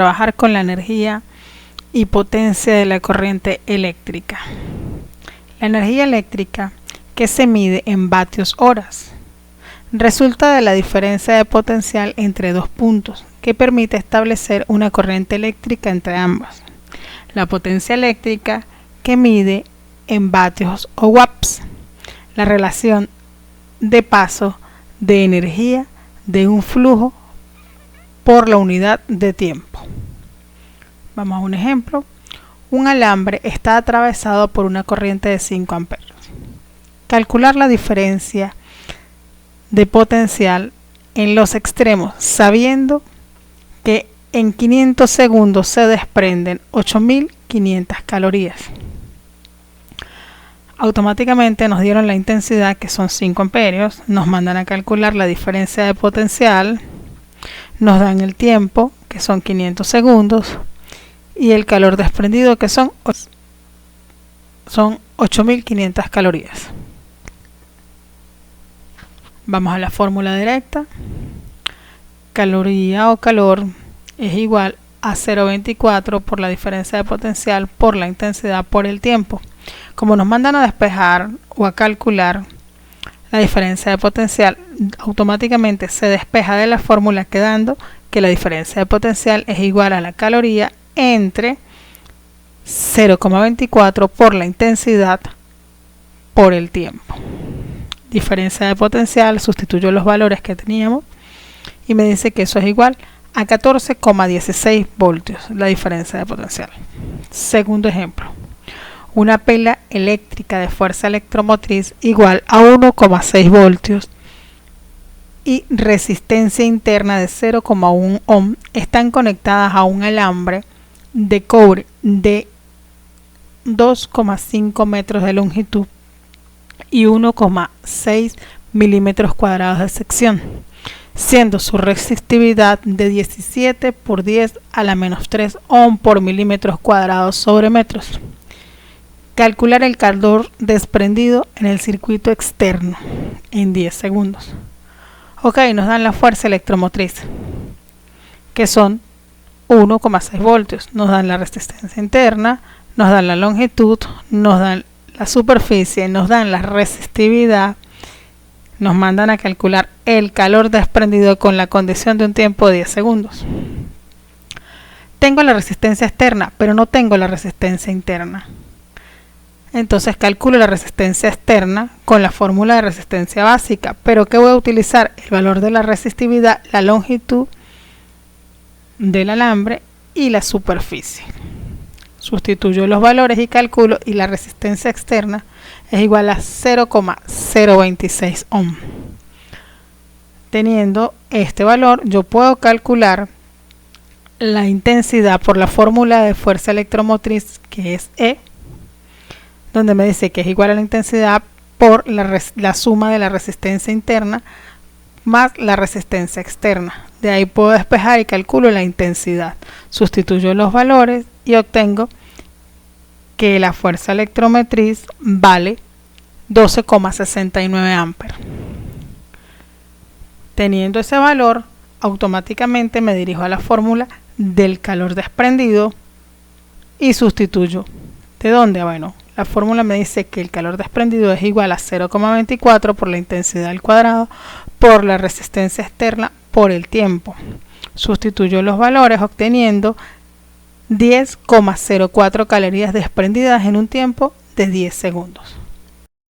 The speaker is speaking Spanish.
Trabajar con la energía y potencia de la corriente eléctrica. La energía eléctrica, que se mide en vatios horas, resulta de la diferencia de potencial entre dos puntos, que permite establecer una corriente eléctrica entre ambos. La potencia eléctrica, que mide en vatios o watts, la relación de paso de energía de un flujo por la unidad de tiempo. Vamos a un ejemplo. Un alambre está atravesado por una corriente de 5 amperios. Calcular la diferencia de potencial en los extremos, sabiendo que en 500 segundos se desprenden 8500 calorías. Automáticamente nos dieron la intensidad, que son 5 amperios, nos mandan a calcular la diferencia de potencial, nos dan el tiempo, que son 500 segundos, y el calor desprendido, que son 8500 calorías. Vamos a la fórmula directa. Caloría o calor es igual a 0,24 por la diferencia de potencial por la intensidad por el tiempo. Como nos mandan a despejar o a calcular la diferencia de potencial, automáticamente se despeja de la fórmula, quedando que la diferencia de potencial es igual a la caloría entre 0,24 por la intensidad por el tiempo. Diferencia de potencial, sustituyo los valores que teníamos y me dice que eso es igual a 14,16 voltios, la diferencia de potencial. Segundo ejemplo. Una pila eléctrica de fuerza electromotriz igual a 1,6 voltios y resistencia interna de 0,1 ohm están conectadas a un alambre de cobre de 2,5 metros de longitud y 1,6 milímetros cuadrados de sección, siendo su resistividad de 17 por 10 a la menos 3 ohm por milímetros cuadrados sobre metros. Calcular el calor desprendido en el circuito externo en 10 segundos. Ok, nos dan la fuerza electromotriz, que son 1,6 voltios. Nos dan la resistencia interna, nos dan la longitud, nos dan la superficie, nos dan la resistividad. Nos mandan a calcular el calor desprendido con la condición de un tiempo de 10 segundos. Tengo la resistencia externa, pero no tengo la resistencia interna. Entonces calculo la resistencia externa con la fórmula de resistencia básica. ¿Pero qué voy a utilizar? El valor de la resistividad, la longitud del alambre y la superficie. Sustituyo los valores y calculo, y la resistencia externa es igual a 0,026 ohm. Teniendo este valor, yo puedo calcular la intensidad por la fórmula de fuerza electromotriz, que es E, donde me dice que es igual a la intensidad por la suma de la resistencia interna más la resistencia externa. De ahí puedo despejar y calculo la intensidad. Sustituyo los valores y obtengo que la fuerza electromotriz vale 12,69 amperes. Teniendo ese valor, automáticamente me dirijo a la fórmula del calor desprendido y sustituyo. ¿De dónde? Bueno, la fórmula me dice que el calor desprendido es igual a 0,24 por la intensidad al cuadrado por la resistencia externa por el tiempo. Sustituyo los valores obteniendo 10,04 calorías desprendidas en un tiempo de 10 segundos.